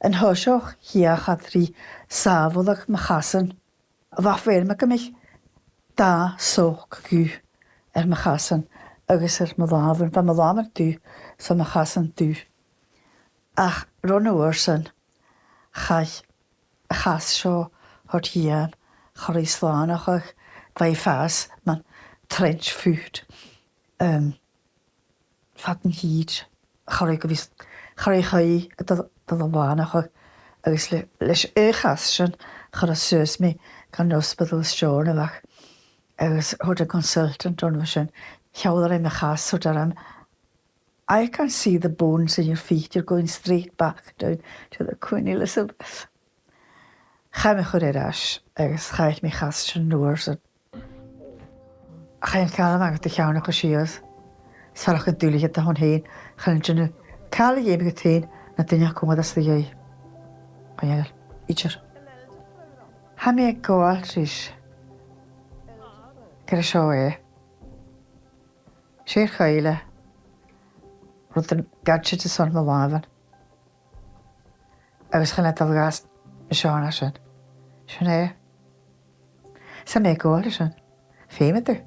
Yn hosioch hiach a trí sáfodach ma chasan, a bha fér me go mich da soch gú ma chasan, agus ma lávan, ba ma lávan dú, sa ma chasan dú. Ach ronna uorsan, chas seo hort hian, chor I slánach ach, vai fas, man trench food. Fatten hyd, chor I gofis, chor I chai, dal wanach ach, agus leis chas sin, chor a sus mi, gan hospital stjórn ach, agus hort a consultant on sin, hiawdar me chas hort aram, I can see the bones in your feet. You're going straight back down to the Queen Elizabeth. Cha me chwr eras, agus chaich mi chas sy'n nŵr. Cha'n cael yma gyda llawn o'ch o sios. Sarach yn dwlu gyda hwn hyn. Cha'n jynu cael ei ymwyd gyda hyn na dynia cwmwyd as ddi. Cha'n i'r. Ha mi e goal rhys. Gyda sio e. Si'r chaile. Roedd yn gadget y son my wafan. Agus cha'n edrych gas y Sean a sy'n. Sy'n e. Sa'n me goal sy'n. Fame ydw.